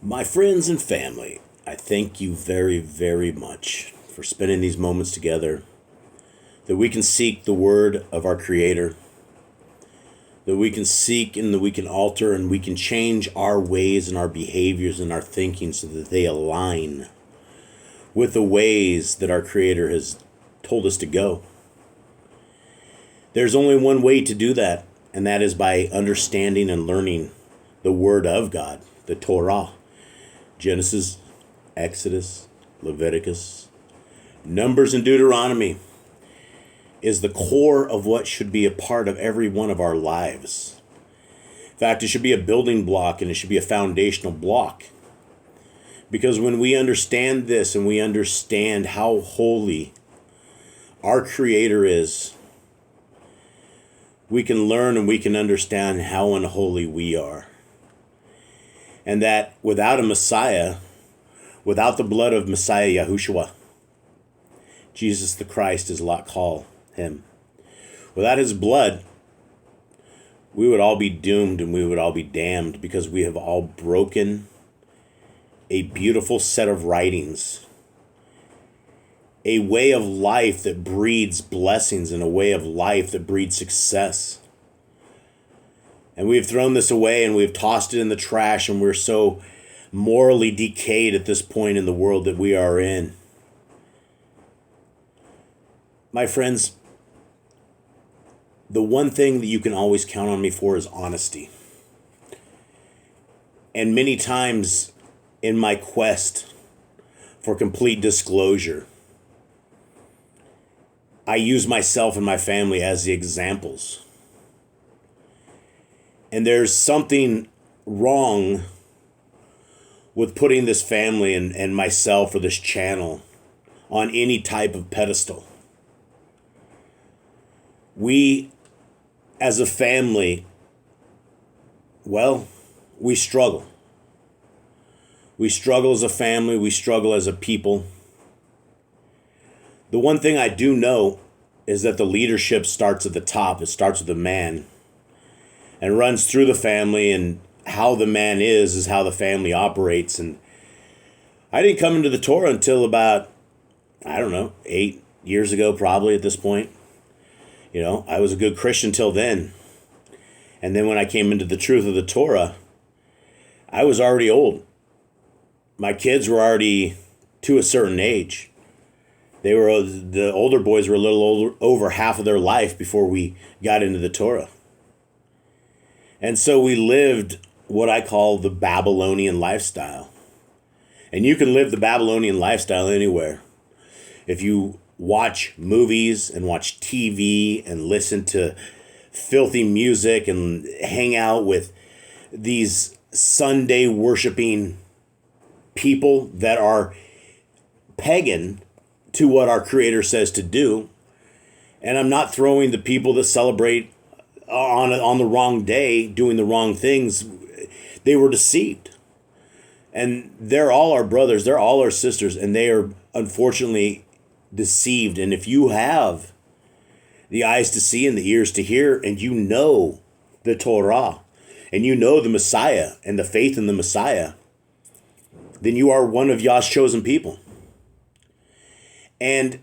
My friends and family, I thank you very, very much for spending these moments together, that we can seek the word of our Creator, that we can seek and that we can alter and we can change our ways and our behaviors and our thinking so that they align with the ways that our Creator has told us to go. There's only one way to do that, and that is by understanding and learning the Word of God, the Torah. Genesis, Exodus, Leviticus, Numbers, and Deuteronomy is the core of what should be a part of every one of our lives. In fact, it should be a building block and it should be a foundational block. Because when we understand this and we understand how holy our Creator is, we can learn and we can understand how unholy we are. And that without a Messiah, without the blood of Messiah Yahushua, Jesus the Christ is what call him. Without his blood, we would all be doomed and we would all be damned because we have all broken a beautiful set of writings, a way of life that breeds blessings and a way of life that breeds success. And we've thrown this away and we've tossed it in the trash, and we're so morally decayed at this point in the world that we are in. My friends, the one thing that you can always count on me for is honesty. And many times in my quest for complete disclosure, I use myself and my family as the examples. And there's something wrong with putting this family and myself or this channel on any type of pedestal. We, as a family, well, we struggle. We struggle as a family. We struggle as a people. The one thing I do know is that the leadership starts at the top. It starts with a man and runs through the family, and how the man is how the family operates. And I didn't come into the Torah until about, 8 years ago, probably at this point. I was a good Christian till then. And then when I came into the truth of the Torah, I was already old. My kids were already to a certain age. The older boys were a little older, over half of their life before we got into the Torah. And so we lived what I call the Babylonian lifestyle. And you can live the Babylonian lifestyle anywhere. If you watch movies and watch TV and listen to filthy music and hang out with these Sunday worshiping people that are pagan to what our Creator says to do. And I'm not throwing the people that celebrate on the wrong day, doing the wrong things. They were deceived. And they're all our brothers, they're all our sisters, and they are unfortunately deceived. And if you have the eyes to see and the ears to hear, and you know the Torah, and you know the Messiah and the faith in the Messiah, then you are one of Yah's chosen people. And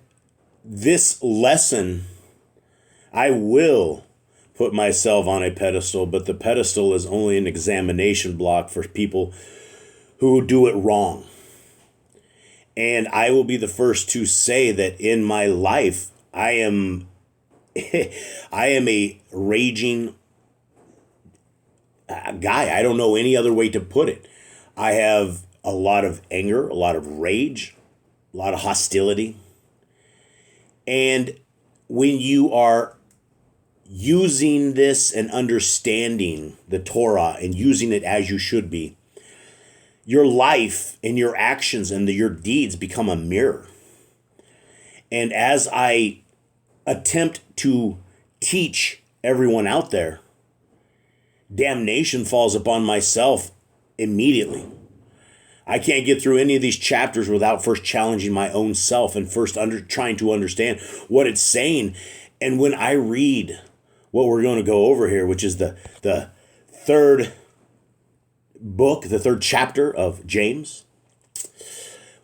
this lesson, I will put myself on a pedestal, but the pedestal is only an examination block for people who do it wrong. And I will be the first to say that in my life, I am a raging guy. I don't know any other way to put it. I have a lot of anger, a lot of rage, a lot of hostility. And when you are using this and understanding the Torah and using it as you should be, your life and your actions and your deeds become a mirror. And as I attempt to teach everyone out there, damnation falls upon myself immediately. I can't get through any of these chapters without first challenging my own self and first trying to understand what it's saying. And when I read what we're going to go over here, which is the third book, the third chapter of James,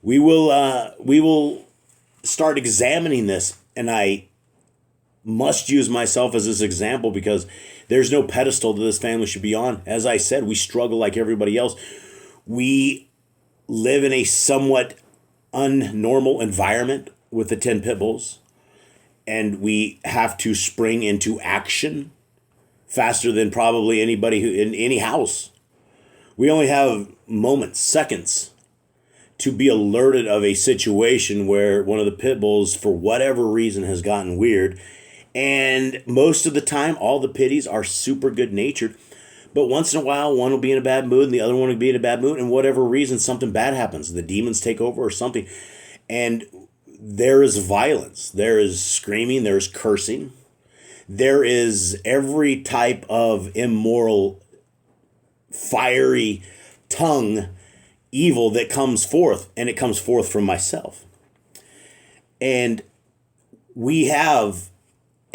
we will start examining this, and I must use myself as this example because there's no pedestal that this family should be on. As I said, we struggle like everybody else. We live in a somewhat unnormal environment with the 10 pit bulls, and we have to spring into action faster than probably anybody who in any house. We only have moments, seconds, to be alerted of a situation where one of the pit bulls, for whatever reason, has gotten weird. And most of the time, all the pitties are super good natured. But once in a while, one will be in a bad mood and the other one will be in a bad mood. And whatever reason, something bad happens. The demons take over or something. And there is violence. There is screaming. There is cursing. There is every type of immoral, fiery tongue evil that comes forth. And it comes forth from myself. And we have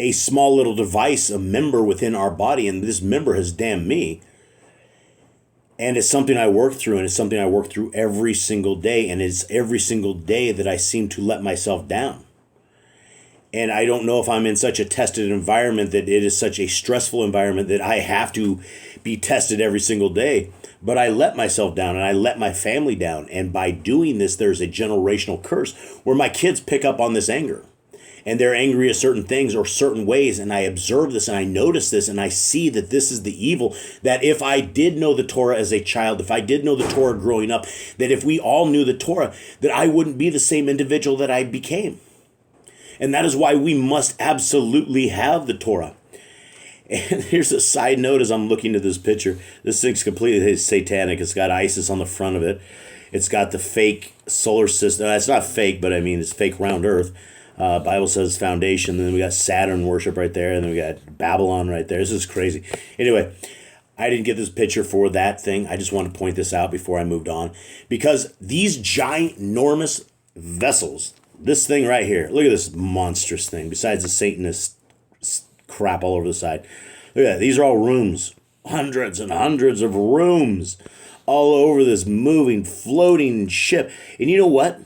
a small little device, a member within our body, and this member has damned me. And it's something I work through, and it's something I work through every single day, and it's every single day that I seem to let myself down. And I don't know if I'm in such a tested environment that it is such a stressful environment that I have to be tested every single day, but I let myself down, and I let my family down, and by doing this, there's a generational curse where my kids pick up on this anger. And they're angry at certain things or certain ways. And I observe this and I notice this and I see that this is the evil. That if I did know the Torah as a child, if I did know the Torah growing up, that if we all knew the Torah, that I wouldn't be the same individual that I became. And that is why we must absolutely have the Torah. And here's a side note as I'm looking at this picture. This thing's completely satanic. It's got ISIS on the front of it. It's got the fake solar system. It's not fake, but I mean, it's fake round earth. Bible says foundation. Then we got Saturn worship right there. And then we got Babylon right there. This is crazy. Anyway, I didn't get this picture for that thing. I just wanted to point this out before I moved on. Because these giant, enormous vessels, this thing right here, look at this monstrous thing, besides the Satanist crap all over the side. Look at that. These are all rooms. Hundreds and hundreds of rooms all over this moving, floating ship. And you know what?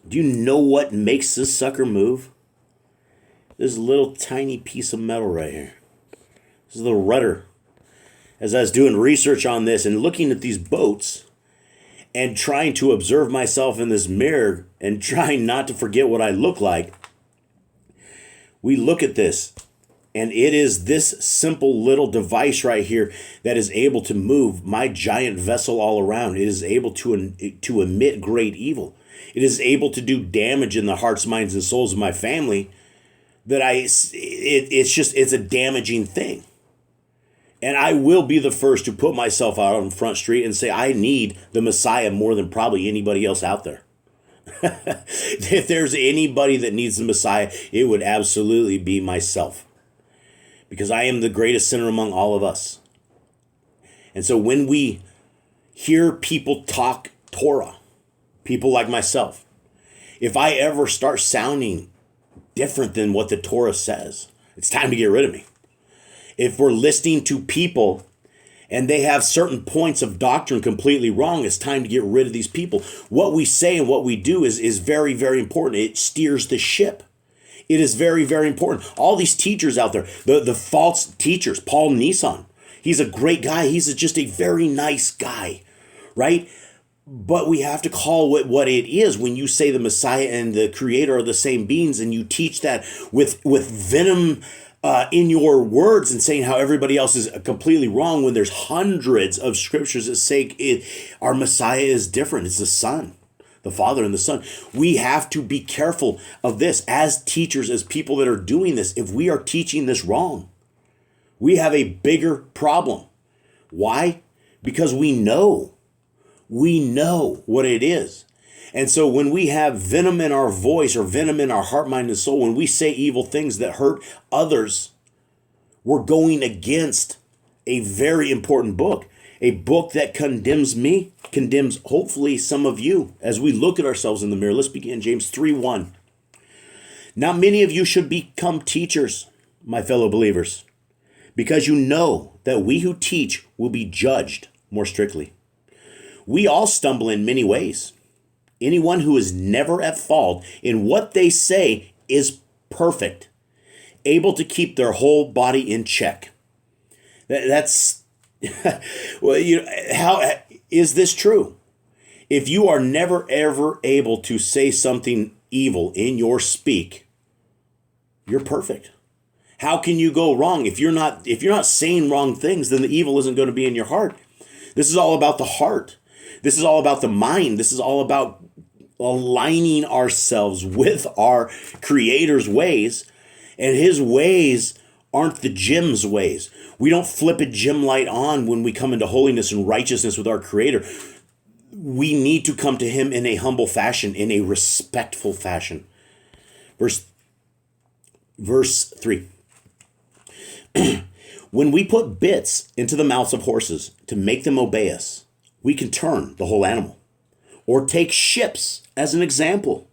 Do you know what makes this sucker move? This little tiny piece of metal right here. This is the rudder. As I was doing research on this and looking at these boats and trying to observe myself in this mirror and trying not to forget what I look like, we look at this, and it is this simple little device right here that is able to move my giant vessel all around. It is able to emit great evil. It is able to do damage in the hearts, minds, and souls of my family. It's a damaging thing. And I will be the first to put myself out on Front Street and say I need the Messiah more than probably anybody else out there. If there's anybody that needs the Messiah, it would absolutely be myself. Because I am the greatest sinner among all of us. And so when we hear people talk Torah, people like myself, if I ever start sounding different than what the Torah says, it's time to get rid of me. If we're listening to people and they have certain points of doctrine completely wrong, it's time to get rid of these people. What we say and what we do is very, very important. It steers the ship. It is very, very important. All these teachers out there, the false teachers, Paul Nissan, he's a great guy. He's just a very nice guy, right? But we have to call it what it is. When you say the Messiah and the Creator are the same beings, and you teach that with venom in your words and saying how everybody else is completely wrong, when there's hundreds of scriptures that say our Messiah is different. It's the Son, the Father and the Son. We have to be careful of this as teachers, as people that are doing this. If we are teaching this wrong, we have a bigger problem. Why? Because we know what it is. And so when we have venom in our voice or venom in our heart, mind, and soul, when we say evil things that hurt others, we're going against a very important book, a book that condemns me, condemns hopefully some of you. As we look at ourselves in the mirror, let's begin James 3:1. Not many of you should become teachers, my fellow believers, because you know that we who teach will be judged more strictly. We all stumble in many ways. Anyone who is never at fault in what they say is perfect, able to keep their whole body in check. That's, well, how is this true? If you are never ever able to say something evil in your speak, you're perfect. How can you go wrong? If you're not saying wrong things, then the evil isn't going to be in your heart. This is all about the heart. This is all about the mind. This is all about aligning ourselves with our Creator's ways. And his ways aren't the gym's ways. We don't flip a gym light on when we come into holiness and righteousness with our Creator. We need to come to him in a humble fashion, in a respectful fashion. Verse 3. When we put bits into the mouths of horses to make them obey us, we can turn the whole animal. Or take ships as an example.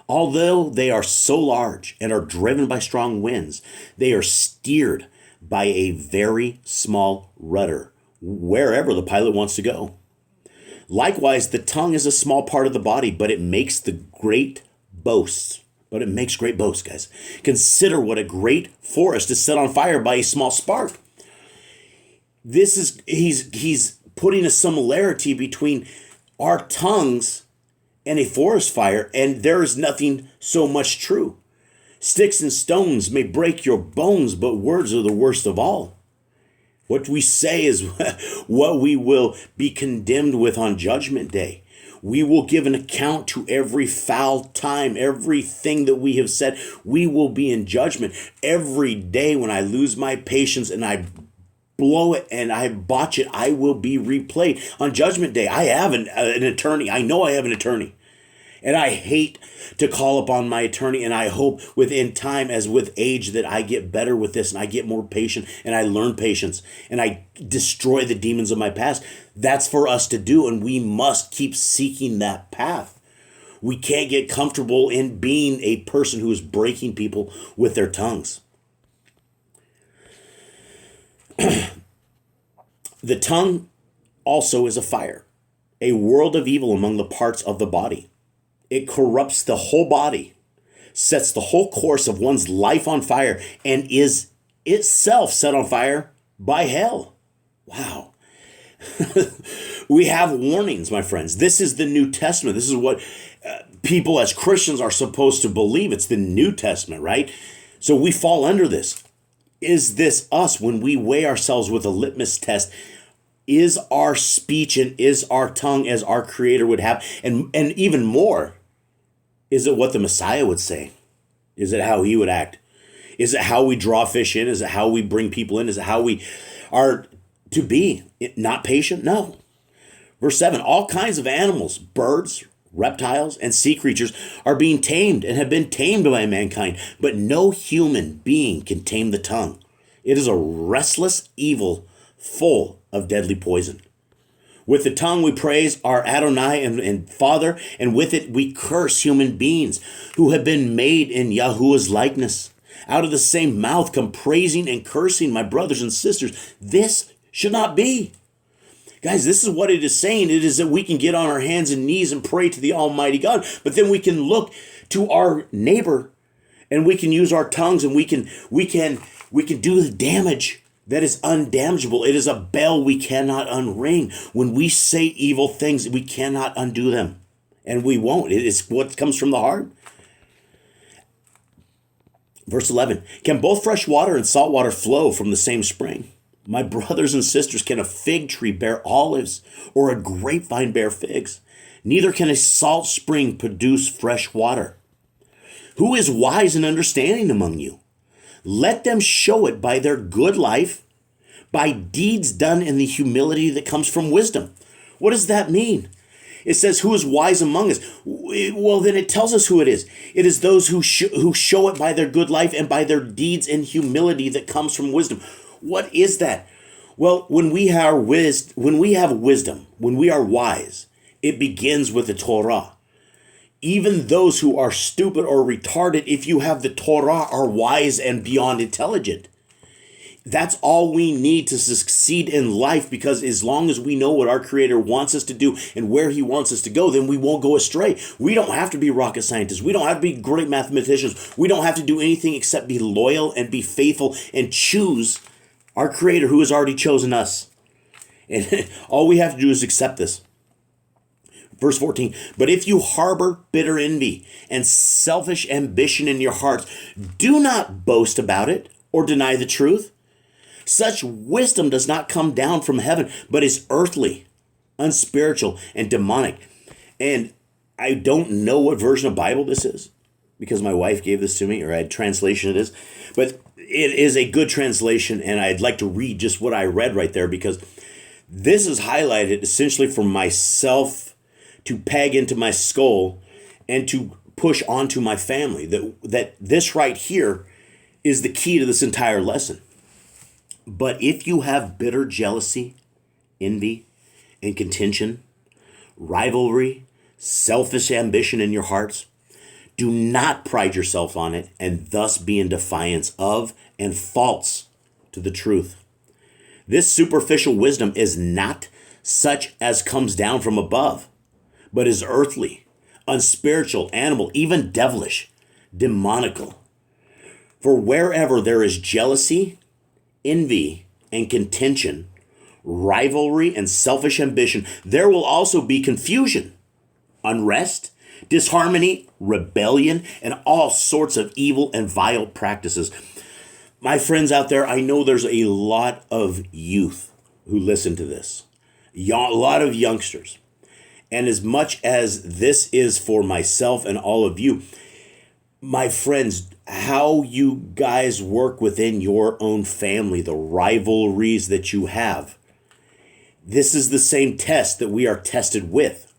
Although they are so large and are driven by strong winds, they are steered by a very small rudder, wherever the pilot wants to go. Likewise, the tongue is a small part of the body, but it makes great boasts, guys. Consider what a great forest is set on fire by a small spark. He's putting a similarity between our tongues and a forest fire, and there is nothing so much true. Sticks and stones may break your bones, but words are the worst of all. What we say is what we will be condemned with on Judgment Day. We will give an account to every foul time, everything that we have said. We will be in judgment. Every day when I lose my patience and I blow it and I botch it, I will be replayed. On Judgment Day, I have an attorney. I know I have an attorney. And I hate to call upon my attorney, and I hope within time, as with age, that I get better with this and I get more patient and I learn patience and I destroy the demons of my past. That's for us to do, and we must keep seeking that path. We can't get comfortable in being a person who is breaking people with their tongues. The tongue also is a fire, a world of evil among the parts of the body. It corrupts the whole body, sets the whole course of one's life on fire, and is itself set on fire by hell. Wow. We have warnings, my friends. This is the New Testament. This is what people as Christians are supposed to believe. It's the New Testament, right? So we fall under this. Is this us when we weigh ourselves with a litmus test? Is our speech and is our tongue as our Creator would have? And even more, is it what the Messiah would say? Is it how he would act? Is it how we draw fish in? Is it how we bring people in? Is it how we are to be? Not patient? No. Verse 7, all kinds of animals, birds, reptiles, and sea creatures are being tamed and have been tamed by mankind, but no human being can tame the tongue. It is a restless evil full of deadly poison. With the tongue we praise our Adonai and Father, and with it we curse human beings who have been made in Yahuwah's likeness. Out of the same mouth come praising and cursing, my brothers and sisters. This should not be. Guys, this is what it is saying. It is that we can get on our hands and knees and pray to the Almighty God, but then we can look to our neighbor and we can use our tongues and we can do the damage that is undamageable. It is a bell we cannot unring. When we say evil things, we cannot undo them. And we won't. It is what comes from the heart. Verse 11, can both fresh water and salt water flow from the same spring? My brothers and sisters, can a fig tree bear olives or a grapevine bear figs? Neither can a salt spring produce fresh water. Who is wise and understanding among you? Let them show it by their good life, by deeds done in the humility that comes from wisdom. What does that mean? It says, who is wise among us? Well, then it tells us who it is. It is those who show it by their good life and by their deeds in humility that comes from wisdom. What is that? Well, when we have wisdom, when we are wise, it begins with the Torah. Even those who are stupid or retarded, if you have the Torah, are wise and beyond intelligent. That's all we need to succeed in life, because as long as we know what our Creator wants us to do and where He wants us to go, then we won't go astray. We don't have to be rocket scientists. We don't have to be great mathematicians. We don't have to do anything except be loyal and be faithful and choose our Creator who has already chosen us. And all we have to do is accept this. Verse 14, but if you harbor bitter envy and selfish ambition in your hearts, do not boast about it or deny the truth. Such wisdom does not come down from heaven, but is earthly, unspiritual, and demonic. And I don't know what version of Bible this is, because my wife gave this to me, or translation it is. But it is a good translation, and I'd like to read just what I read right there, because this is highlighted essentially for myself to peg into my skull and to push onto my family. That this right here is the key to this entire lesson. But if you have bitter jealousy, envy, and contention, rivalry, selfish ambition in your hearts, do not pride yourself on it and thus be in defiance of and false to the truth. This superficial wisdom is not such as comes down from above, but is earthly, unspiritual, animal, even devilish, demonical. For wherever there is jealousy, envy, and contention, rivalry, and selfish ambition, there will also be confusion, unrest, disharmony, rebellion, and all sorts of evil and vile practices. My friends out there, I know there's a lot of youth who listen to this, a lot of youngsters. And as much as this is for myself and all of you, my friends, how you guys work within your own family, the rivalries that you have, this is the same test that we are tested with.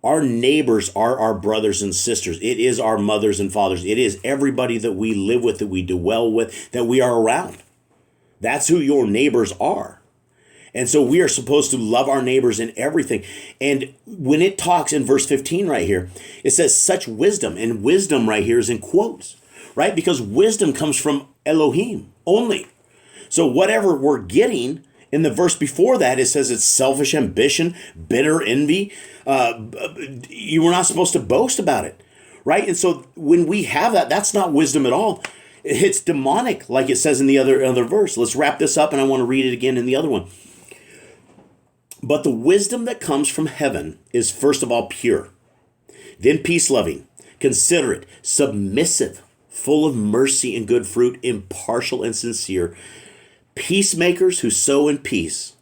Our neighbors are our brothers and sisters. It is our mothers and fathers. It is everybody that we live with, that we dwell with, that we are around. That's who your neighbors are. And so we are supposed to love our neighbors in everything. And when it talks in verse 15 right here, it says such wisdom, and wisdom right here is in quotes, right? Because wisdom comes from Elohim only. So whatever we're getting in the verse before that, it says it's selfish ambition, bitter envy. You were not supposed to boast about it, right? And so when we have that, that's not wisdom at all. It's demonic, like it says in the other verse. Let's wrap this up, and I want to read it again in the other one. But the wisdom that comes from heaven is first of all pure, then peace-loving, considerate, submissive, full of mercy and good fruit, impartial and sincere, peacemakers who sow in peace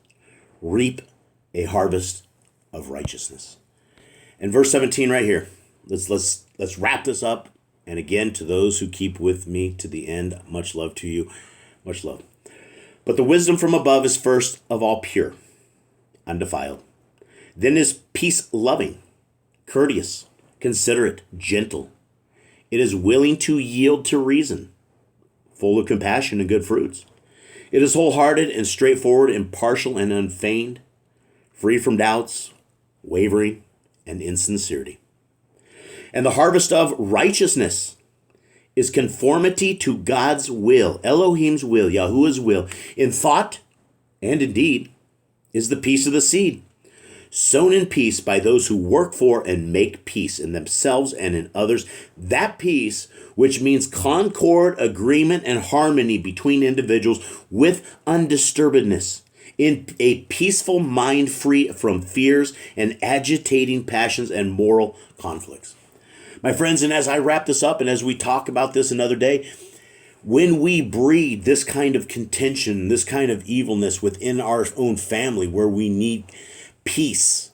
reap a harvest of righteousness. And verse 17 right here, let's wrap this up. And again, to those who keep with me to the end, much love to you, much love. But the wisdom from above is first of all pure, undefiled. Then is peace-loving, courteous, considerate, gentle. It is willing to yield to reason, full of compassion and good fruits. It is wholehearted and straightforward, impartial and unfeigned, free from doubts, wavering, and insincerity. And the harvest of righteousness is conformity to God's will, Elohim's will, Yahuwah's will, in thought and in deed, is the peace of the seed, sown in peace by those who work for and make peace in themselves and in others. That peace, which means concord, agreement, and harmony between individuals with undisturbedness, in a peaceful mind free from fears and agitating passions and moral conflicts. My friends, and as I wrap this up and as we talk about this another day, when we breed this kind of contention, this kind of evilness within our own family where we need peace,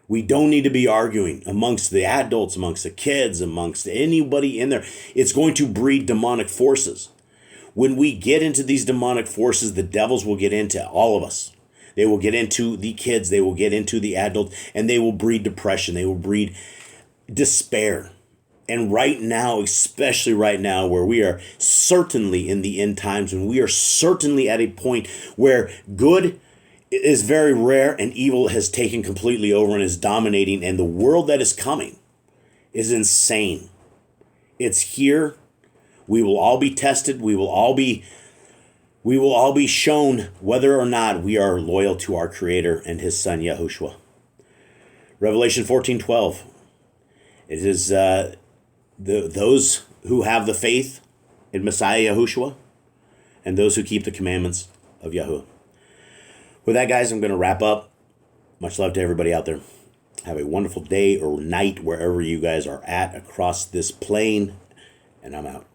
we don't need to be arguing amongst the adults, amongst the kids, amongst anybody in there. It's going to breed demonic forces. When we get into these demonic forces, the devils will get into all of us. They will get into the kids, they will get into the adults, and they will breed depression. They will breed despair. And right now, especially right now, where we are certainly in the end times, and we are certainly at a point where good is very rare and evil has taken completely over and is dominating, and the world that is coming is insane. It's here. We will all be tested. We will all be we will all be shown whether or not we are loyal to our Creator and His Son, Yahushua. Revelation 14:12. It is those who have the faith in Messiah Yahushua and those who keep the commandments of Yahuwah. With that, guys, I'm going to wrap up. Much love to everybody out there. Have a wonderful day or night wherever you guys are at across this plane, and I'm out.